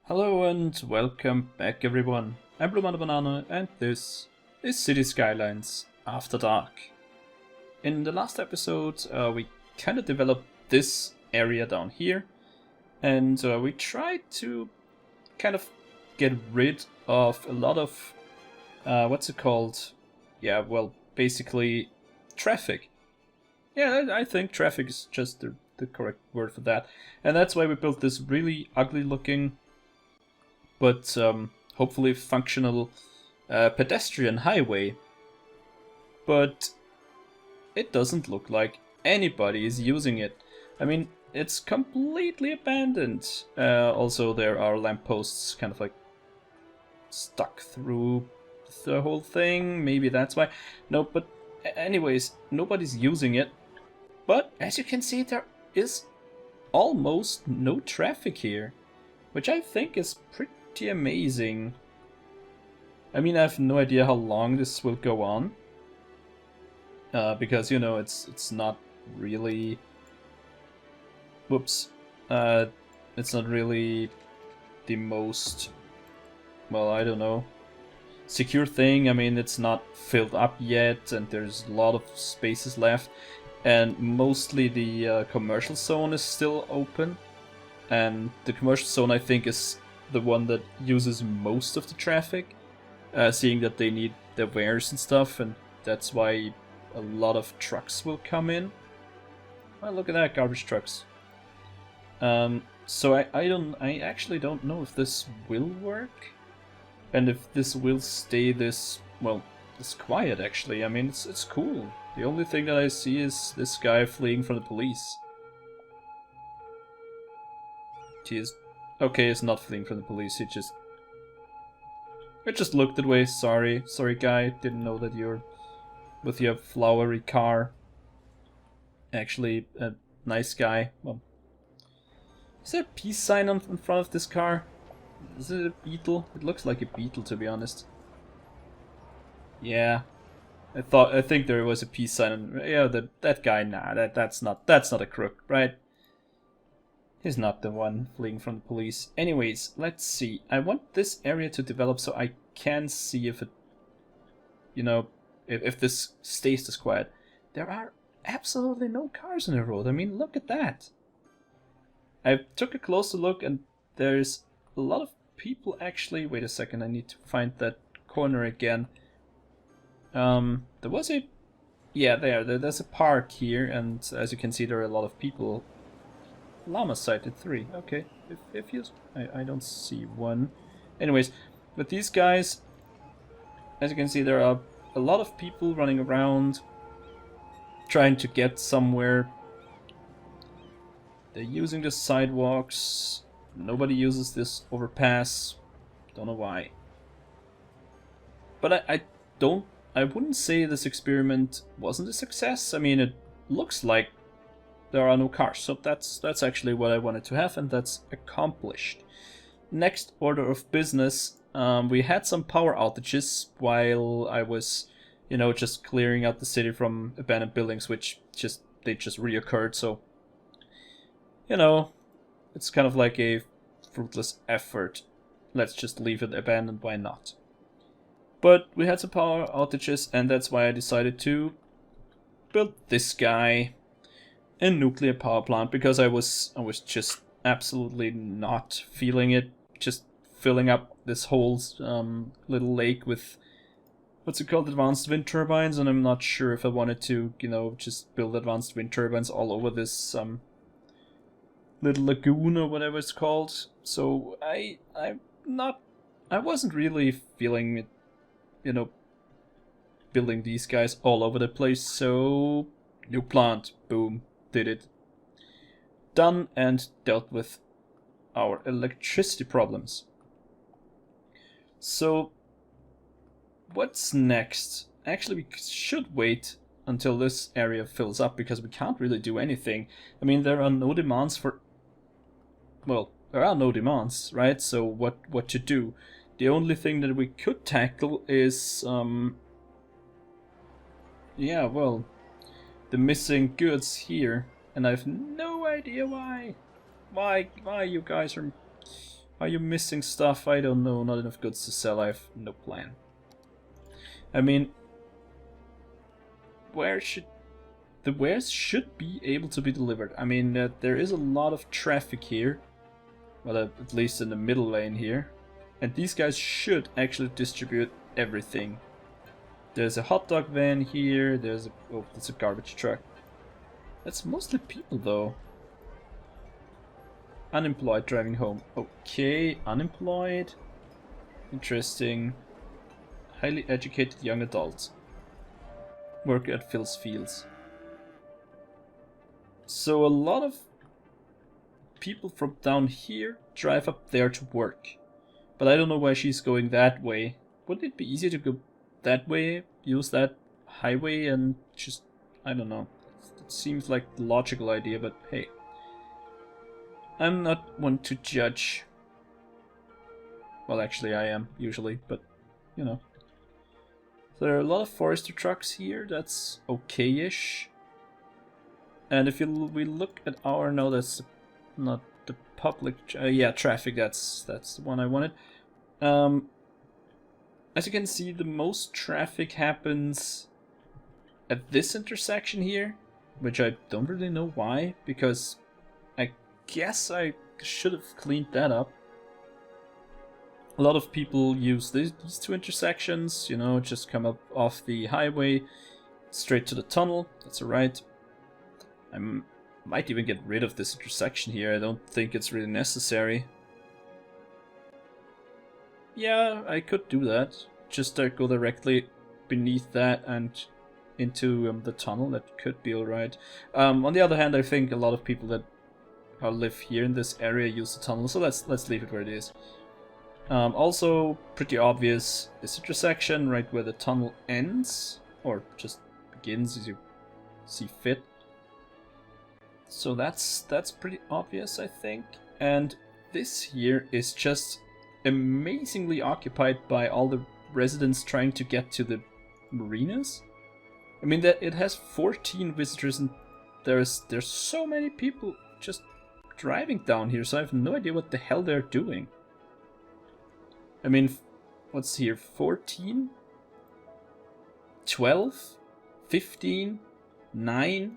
Hello and welcome back everyone. I'm Blue Banana and this is City Skylines After Dark. In the last episode we kind of developed this area down here and we tried to kind of get rid of a lot of, what's it called? Yeah, well, basically traffic. Yeah, I think traffic is just the correct word for that. And that's why we built this really ugly looking but hopefully functional pedestrian highway. But it doesn't look like anybody is using it. I mean, it's completely abandoned. Also, there are lampposts kind of like stuck through the whole thing. Maybe that's why. No, but anyways, nobody's using it. But as you can see, there is almost no traffic here, which I think is pretty amazing. I mean, I have no idea how long this will go on, because you know it's not really. Whoops, it's not really the most, well, I don't know, secure thing. I mean, it's not filled up yet, and there's a lot of spaces left, and mostly the commercial zone is still open, and the commercial zone I think is the one that uses most of the traffic, seeing that they need their wares and stuff, and that's why a lot of trucks will come in. Oh, look at that, garbage trucks. So I actually don't know if this will work, and if this will stay this, well, this quiet actually. I mean, it's cool. The only thing that I see is this guy fleeing from the police. He is okay. He's not fleeing from the police. He just looked that way. Sorry, guy. Didn't know that you're with your flowery car. Actually, a nice guy. Well, is there a peace sign in front of this car? Is it a beetle? It looks like a beetle, to be honest. Yeah, I think there was a peace sign. Yeah, that guy. Nah, that's not a crook, right? He's not the one fleeing from the police. Anyways, let's see. I want this area to develop so I can see if it, you know, if this stays this quiet. There are absolutely no cars on the road. I mean, look at that. I took a closer look and there's a lot of people actually. Wait a second, I need to find that corner again. There was a, yeah, there's a park here, and as you can see, there are a lot of people. Llama sighted 3. Okay, if you, I don't see one. Anyways, but these guys, as you can see, there are a lot of people running around, trying to get somewhere. They're using the sidewalks. Nobody uses this overpass. Don't know why. But I wouldn't say this experiment wasn't a success. I mean, it looks like there are no cars, so that's actually what I wanted to have, and that's accomplished. Next order of business, we had some power outages while I was, you know, just clearing out the city from abandoned buildings, which they just reoccurred. So, you know, it's kind of like a fruitless effort. Let's just leave it abandoned. Why not? But we had some power outages, and that's why I decided to build this guy. A nuclear power plant, because I was just absolutely not feeling it. Just filling up this whole little lake with, what's it called, advanced wind turbines, and I'm not sure if I wanted to, you know, just build advanced wind turbines all over this little lagoon or whatever it's called. So I wasn't really feeling it, you know, building these guys all over the place. So new plant, boom. Did it. Done and dealt with our electricity problems. So what's next? Actually, we should wait until this area fills up, because we can't really do anything. I mean, there are no demands for, well, there are no demands, right? So what to do? The only thing that we could tackle is yeah, well, the missing goods here, and I have no idea why you guys are Are you missing stuff? I don't know. Not enough goods to sell. I have no plan. I mean, the wares should be able to be delivered. I mean, there is a lot of traffic here. Well, at least in the middle lane here. And these guys should actually distribute everything. There's a hot dog van here. There's a... oh, that's a garbage truck. That's mostly people, though. Unemployed driving home. Okay, unemployed. Interesting. Highly educated young adults. Work at Phil's Fields. So a lot of people from down here drive up there to work. But I don't know why she's going that way. Wouldn't it be easier to go that way, use that highway and just... I don't know. It seems like the logical idea, but hey. I'm not one to judge. Well, actually I am, usually, but, you know. So there are a lot of forester trucks here, that's okay-ish. And if we look at our... no, that's not the public... yeah, traffic, that's the one I wanted. As you can see, the most traffic happens at this intersection here, which I don't really know why, because I guess I should have cleaned that up. A lot of people use these two intersections, you know, just come up off the highway, straight to the tunnel, that's alright. I might even get rid of this intersection here, I don't think it's really necessary. Yeah, I could do that. Just go directly beneath that and into the tunnel, that could be alright. On the other hand, I think a lot of people that live here in this area use the tunnel, so let's leave it where it is. Also, pretty obvious, this intersection right where the tunnel ends, or just begins as you see fit. So that's pretty obvious, I think. And this here is just amazingly occupied by all the residents trying to get to the marinas. I mean, that it has 14 visitors, and there's so many people just driving down here, so I have no idea what the hell they're doing. I mean, what's here? 14? 12? 15? 9?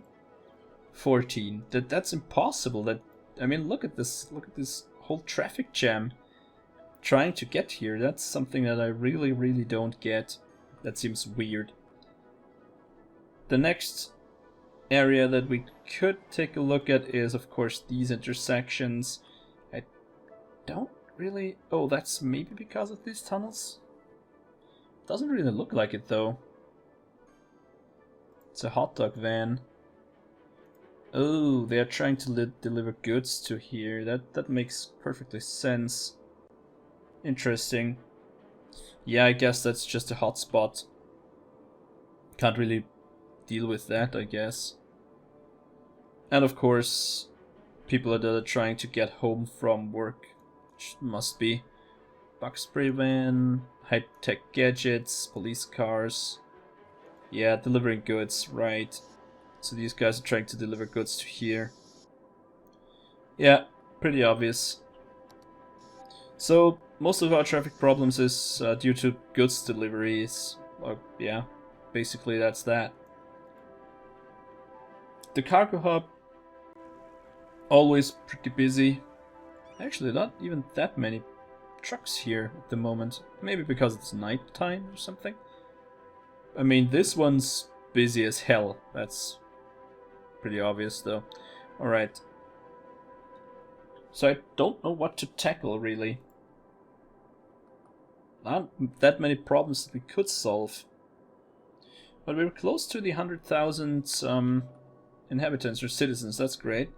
14. That's impossible. I mean, look at this whole traffic jam trying to get here. That's something that I really don't get. That seems weird. The next area that we could take a look at is, of course, these intersections. I don't really... oh, that's maybe because of these tunnels? Doesn't really look like it, though. It's a hot dog van. Oh, they're trying to deliver goods to here. That makes perfectly sense. Interesting. Yeah, I guess that's just a hotspot. Can't really deal with that, I guess. And of course, people that are trying to get home from work, which must be. Bug spray van, high-tech gadgets, police cars. Yeah, delivering goods, right. So these guys are trying to deliver goods to here. Yeah, pretty obvious. So most of our traffic problems is due to goods deliveries. Yeah, basically that's that. The cargo hub, always pretty busy. Actually, not even that many trucks here at the moment. Maybe because it's night time or something. I mean, this one's busy as hell. That's pretty obvious, though. Alright. So I don't know what to tackle, really. Not that many problems that we could solve. But we're close to the 100,000 inhabitants or citizens. That's great.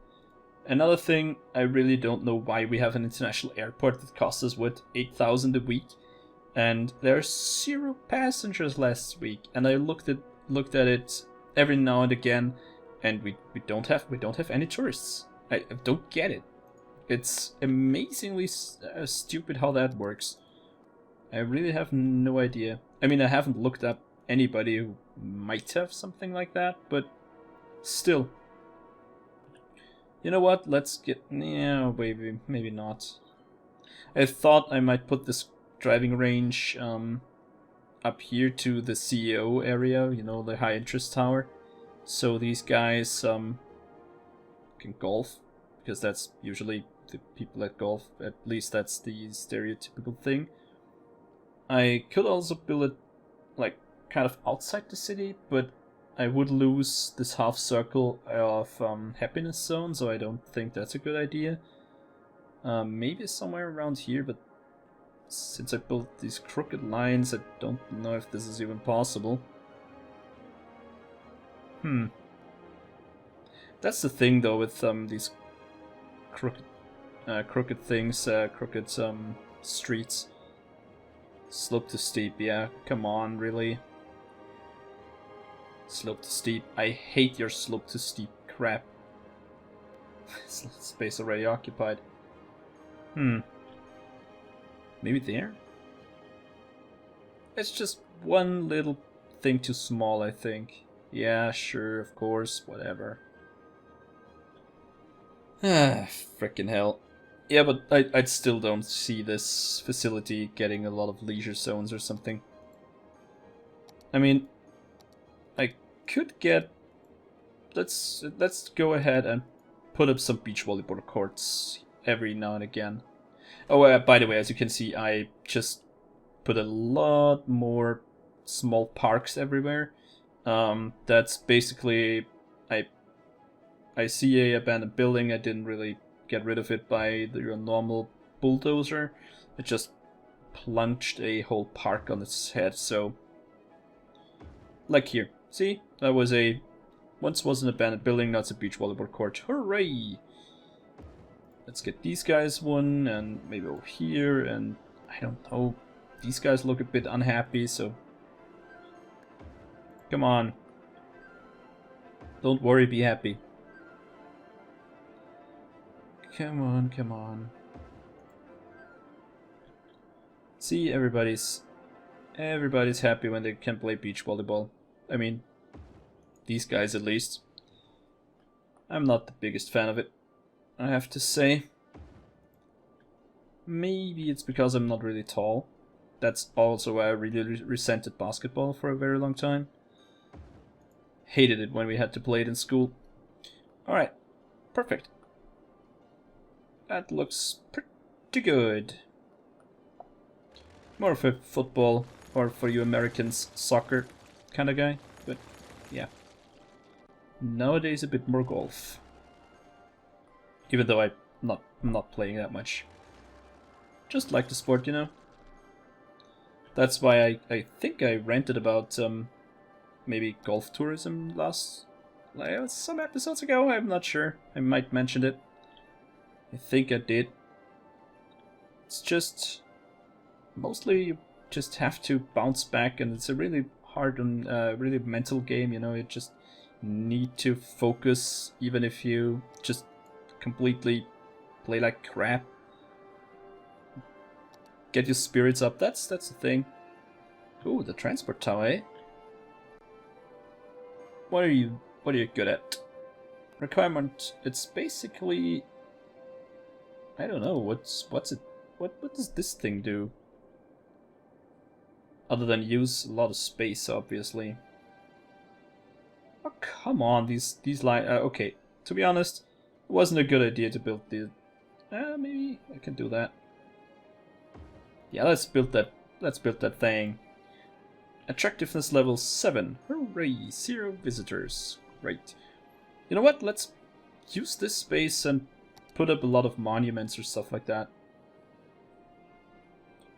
Another thing, I really don't know why we have an international airport that costs us, what, 8,000 a week? And there are 0 passengers last week, and I looked at it every now and again, and we don't have any tourists. I don't get it. It's amazingly stupid how that works. I really have no idea. I mean, I haven't looked up anybody who might have something like that, but still. You know what? Let's get... yeah, maybe not. I thought I might put this driving range up here to the CEO area, you know, the high interest tower. So these guys can golf, because that's usually the people that golf. At least that's the stereotypical thing. I could also build it like kind of outside the city, but I would lose this half circle of happiness zone, so I don't think that's a good idea. Maybe somewhere around here, but since I built these crooked lines, I don't know if this is even possible. That's the thing though with these crooked things, crooked streets. Slope to steep, yeah, come on, really. Slope to steep, I hate your slope to steep crap. Space already occupied. Maybe there? It's just one little thing too small, I think. Yeah, sure, of course, whatever. Ah, frickin' hell. Yeah, but I still don't see this facility getting a lot of leisure zones or something. I mean, I could get... Let's go ahead and put up some beach volleyball courts every now and again. Oh, by the way, as you can see, I just put a lot more small parks everywhere. That's basically... I see a abandoned building, I didn't really get rid of it by your normal bulldozer. It just plunged a whole park on its head, so... Like here. See? That was a... Once was an abandoned building, now it's a beach volleyball court. Hooray! Let's get these guys one, and maybe over here, and... I don't know. These guys look a bit unhappy, so... Come on. Don't worry, be happy. Come on, come on. See, everybody's happy when they can play beach volleyball. I mean, these guys at least. I'm not the biggest fan of it, I have to say. Maybe it's because I'm not really tall. That's also why I really resented basketball for a very long time. Hated it when we had to play it in school. Alright, perfect. That looks pretty good. More of a football, or for you Americans, soccer kind of guy, but yeah. Nowadays a bit more golf. Even though I'm not playing that much. Just like the sport, you know. That's why I think I ranted about maybe golf tourism some episodes ago, I'm not sure. I might mention it. I think I did. It's just... Mostly you just have to bounce back, and it's a really hard and really mental game, you know. You just need to focus, even if you just completely play like crap. Get your spirits up, that's the thing. Ooh, the transport tower, eh? What are you good at? Requirement, it's basically... I don't know, what's it? What does this thing do? Other than use a lot of space, obviously. Oh, come on, these lines... okay, to be honest, it wasn't a good idea to build the... maybe I can do that. Yeah, let's build that thing. Attractiveness level 7. Hooray! 0 visitors. Great. You know what? Let's use this space and put up a lot of monuments or stuff like that.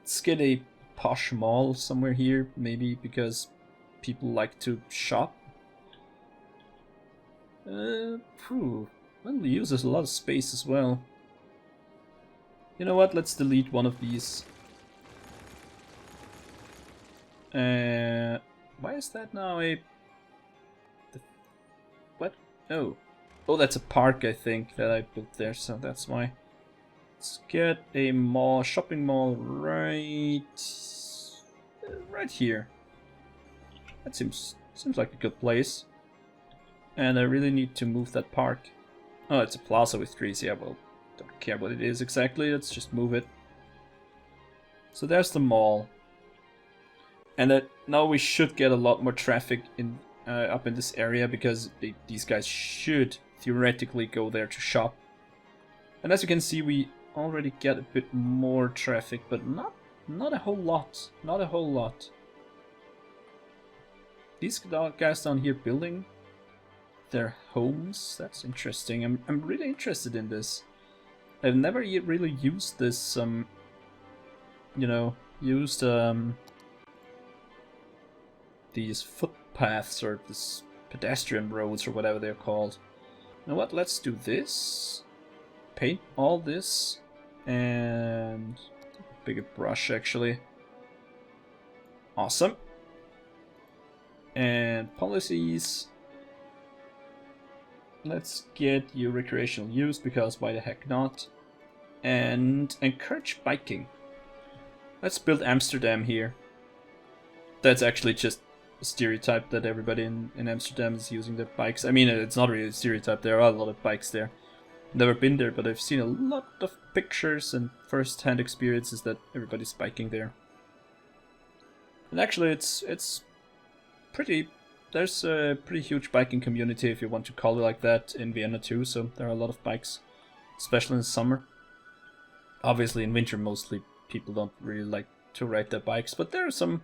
Let's get a posh mall somewhere here, maybe because people like to shop. Well, it uses a lot of space as well. You know what? Let's delete one of these. Why is that now what? Oh. Oh, that's a park, I think, that I built there, so that's why. Let's get a mall, shopping mall right here. That seems like a good place. And I really need to move that park. Oh, it's a plaza with trees, yeah, well, don't care what it is exactly, let's just move it. So there's the mall. And now we should get a lot more traffic in up in this area, because these guys should theoretically go there to shop. And as you can see, we already get a bit more traffic, but not a whole lot. Not a whole lot. These guys down here building their homes. That's interesting. I'm really interested in this. I've never yet really used this. You know, used these footpaths or this pedestrian roads or whatever they're called. You know what? Let's do this. Paint all this and a bigger brush actually. Awesome. And policies. Let's get you recreational use, because why the heck not? And encourage biking. Let's build Amsterdam here. That's actually just a stereotype that everybody in Amsterdam is using their bikes. I mean, it's not really a stereotype, there are a lot of bikes there. Never been there, but I've seen a lot of pictures and first-hand experiences that everybody's biking there. And actually, it's pretty... There's a pretty huge biking community, if you want to call it like that, in Vienna too, so there are a lot of bikes, especially in the summer. Obviously in winter mostly people don't really like to ride their bikes, but there are some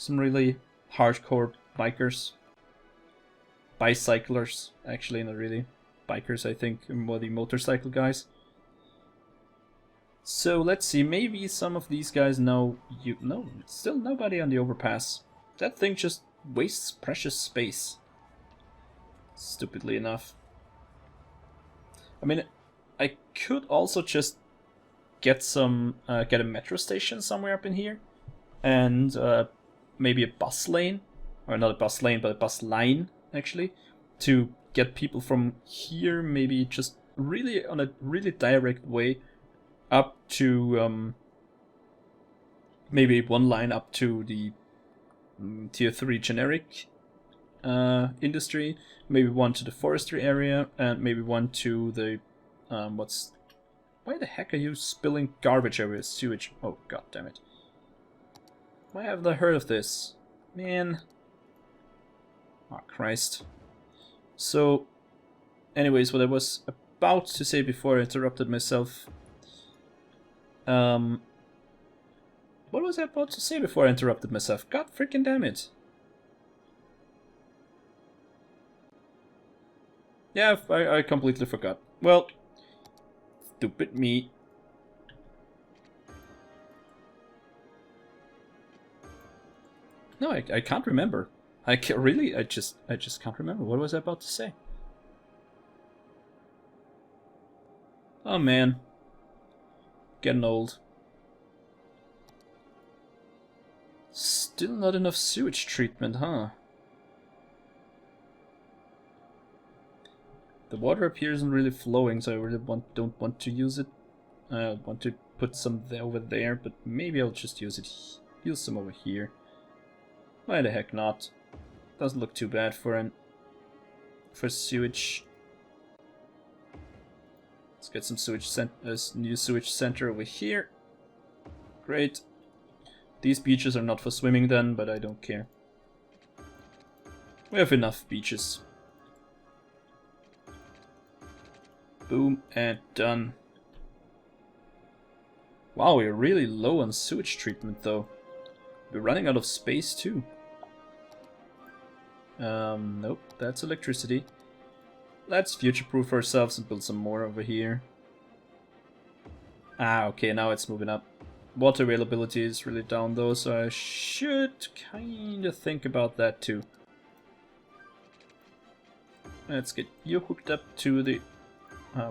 really hardcore bikers. Bicyclers, actually, not really bikers, I think, more the motorcycle guys. So let's see, maybe some of these guys know you... No, still nobody on the overpass. That thing just wastes precious space. Stupidly enough. I mean, I could also just get get a metro station somewhere up in here, and maybe a bus lane, or not a bus lane, but a bus line actually, to get people from here, maybe just really on a really direct way up to maybe one line up to the tier 3 generic industry, maybe one to the forestry area, and maybe one to the why the heck are you spilling garbage over sewage? Oh, god damn it. Why haven't I heard of this? Man. Oh, Christ. So, anyways, what I was about to say before I interrupted myself. What was I about to say before I interrupted myself? God freaking damn it. Yeah, I completely forgot. Well, stupid me. No, I can't remember. I just can't remember. What was I about to say? Oh man. Getting old. Still not enough sewage treatment, huh? The water up here isn't really flowing, so I really don't want to use it. I want to put some over there, but maybe I'll just use some over here. Why the heck not? Doesn't look too bad for sewage. Let's get some new sewage center over here. Great. These beaches are not for swimming then, but I don't care. We have enough beaches. Boom, and done. Wow, we're really low on sewage treatment though. We're running out of space too. Nope, that's electricity. Let's future-proof ourselves and build some more over here. Ah, okay, now it's moving up. Water availability is really down though, so I should kinda think about that too. Let's get you hooked up to the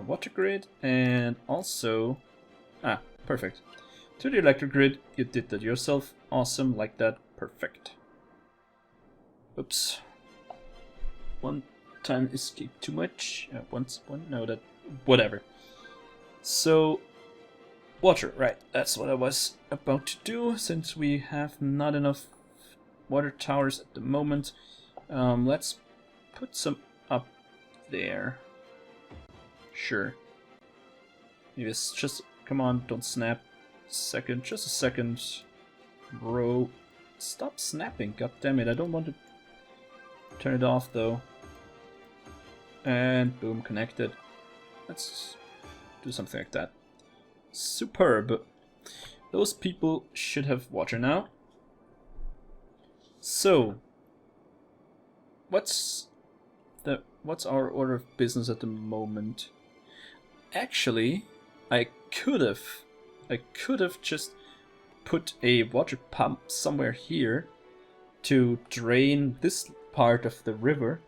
water grid, and also... Ah, perfect. To the electric grid, you did that yourself. Awesome, like that, perfect. Oops. One time escape too much. Whatever. So, water, right, that's what I was about to do, since we have not enough water towers at the moment. Let's put some up there. Sure. Maybe it's just, come on, don't snap. Second, just a second. Bro, stop snapping, god damn it, I don't want to turn it off though. And boom, connected. Let's do something like that. Superb. Those people should have water now. So, what's our order of business at the moment? Actually, I could have just put a water pump somewhere here to drain this part of the river,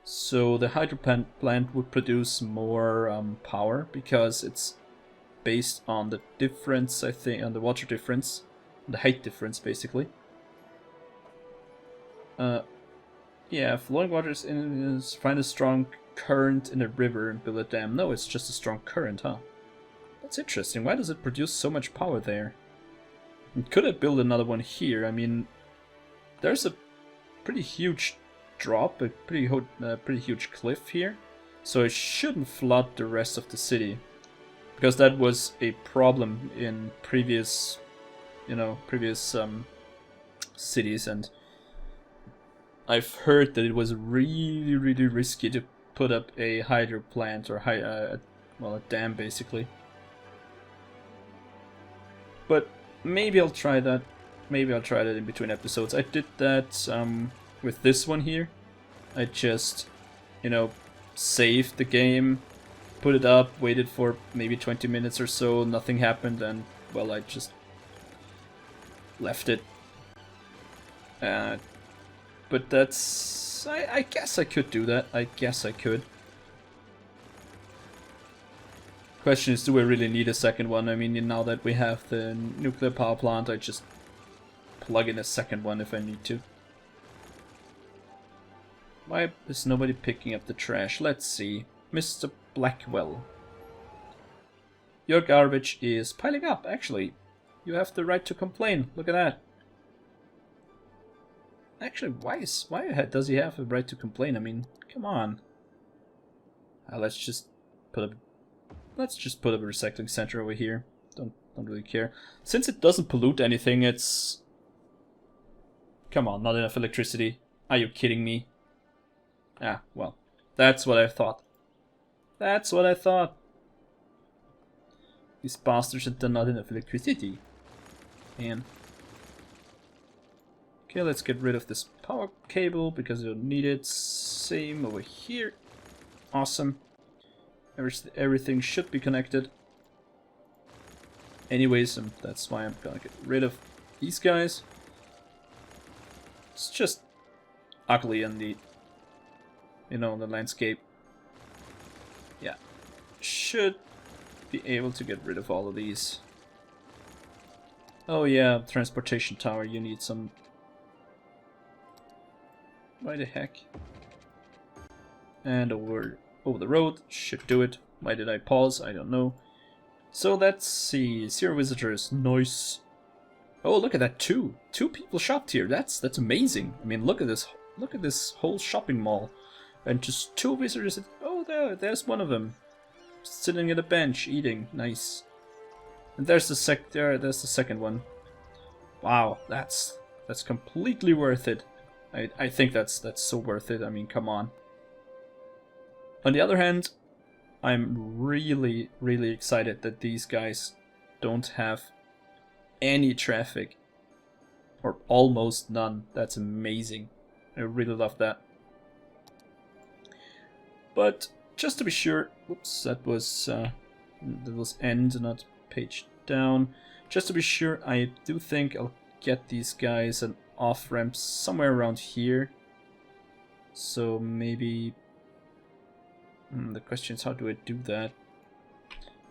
so the hydro plant would produce more power, because it's based on the difference, I think, on the water difference, the height difference, basically. Yeah, flowing water is find a strong current in a river and build a dam. No, it's just a strong current, huh? That's interesting. Why does it produce so much power there? And could I build another one here? I mean, there's a pretty huge drop, a pretty huge cliff here, so it shouldn't flood the rest of the city, because that was a problem in previous, cities, and I've heard that it was really, really risky to put up a hydro plant or a dam, basically. But maybe I'll try that. Maybe I'll try that in between episodes. I did that with this one here. I just, saved the game, put it up, waited for maybe 20 minutes or so, nothing happened, and, well, I just left it. But that's... I guess I could do that. I guess I could. Question is, do I really need a second one? I mean, now that we have the nuclear power plant, I just plug in a second one if I need to. Why is nobody picking up the trash? Let's see. Mr. Blackwell. Your garbage is piling up, actually. You have the right to complain. Look at that. Actually, why does he have a right to complain? I mean, come on. Let's just put a recycling center over here. Don't really care. Since it doesn't pollute anything, it's... Come on, not enough electricity. Are you kidding me? Ah, well, that's what I thought. That's what I thought. These bastards had not enough electricity. Man. Okay, let's get rid of this power cable because I don't need it. Same over here. Awesome. Everything should be connected. Anyways, that's why I'm gonna get rid of these guys. It's just ugly in the, the landscape. Yeah. Should be able to get rid of all of these. Oh yeah, transportation tower, you need some... Why the heck? And over the road, should do it. Why did I pause? I don't know. So let's see, 0 visitors, nice. Oh, look at that, two people shopped here. That's amazing. I mean, look at this whole shopping mall, and just 2 visitors. Oh, there's one of them, sitting at a bench eating. Nice. And there's the second one. Wow, that's completely worth it. I think that's so worth it. I mean, come on. On the other hand, I'm really, really excited that these guys don't have any traffic, or almost none. That's amazing. I really love that. But just to be sure, whoops, that was end, not page down. Just to be sure, I do think I'll get these guys an off-ramp somewhere around here. So maybe... the question is, how do I do that?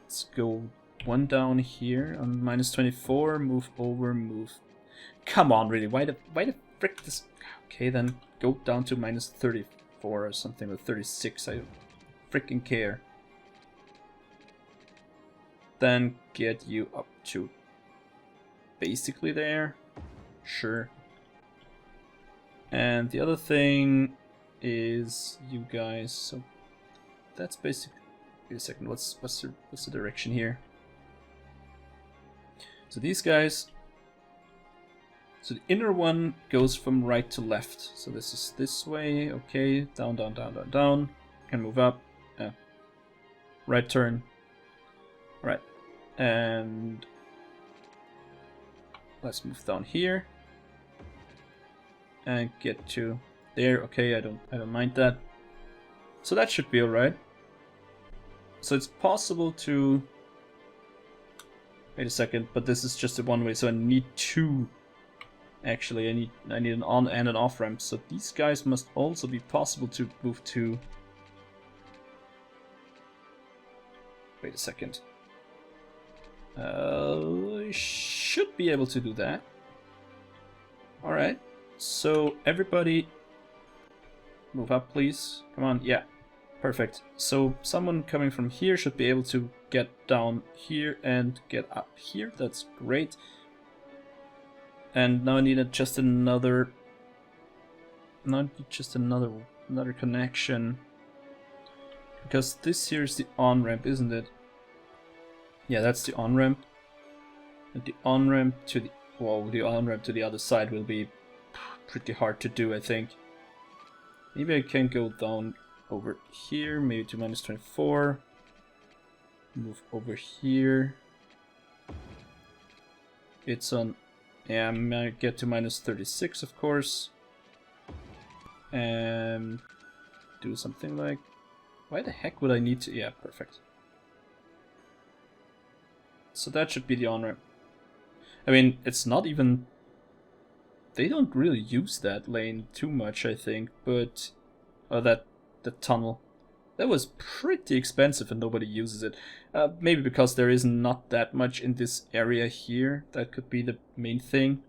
Let's go one down here on -24, move over, move... Come on, really, why the frick this... Okay, then go down to -34 or something, or 36, I don't freaking care. Then get you up to basically there. Sure. And the other thing is you guys, so that's basically... Wait a second, what's the direction here? So these guys. So the inner one goes from right to left. So this is this way. Okay, down, down, down, down, down. Can move up. Right turn. Right, and let's move down here and get to there. Okay, I don't mind that. So that should be all right. So it's possible to wait a second, but this is just a one way, so I need two. Actually, I need an on and an off ramp. So these guys must also be possible to move to. Wait a second. Should be able to do that. All right. So everybody, move up, please. Come on. Yeah. Perfect. So someone coming from here should be able to get down here and get up here. That's great. And now I need just another, another connection, because this here is the on ramp, isn't it? Yeah, that's the on ramp. And the on ramp to the the on ramp to the other side will be pretty hard to do, I think. Maybe I can go down over here, maybe to -24. Move over here. It's on. Yeah, I might get to -36, of course. And do something like... Why the heck would I need to... Yeah, perfect. So that should be the on-ramp. I mean, it's not even... They don't really use that lane too much, I think, but... Oh, that tunnel. That was pretty expensive and nobody uses it. Maybe because there is not that much in this area here. That could be the main thing.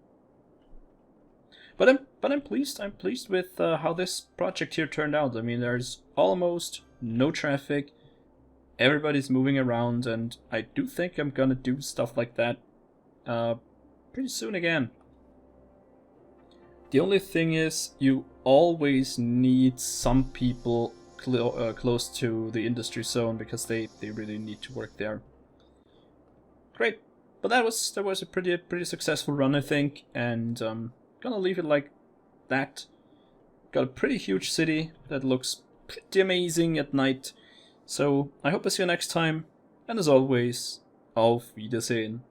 But I'm pleased. I'm pleased with how this project here turned out. I mean, there's almost no traffic. Everybody's moving around, and I do think I'm gonna do stuff like that pretty soon again. The only thing is, you always need some people close to the industry zone, because they really need to work there. Great, but that was a pretty successful run, I think, and gonna leave it like that. Got a pretty huge city that looks pretty amazing at night. So I hope I see you next time, and as always, auf Wiedersehen.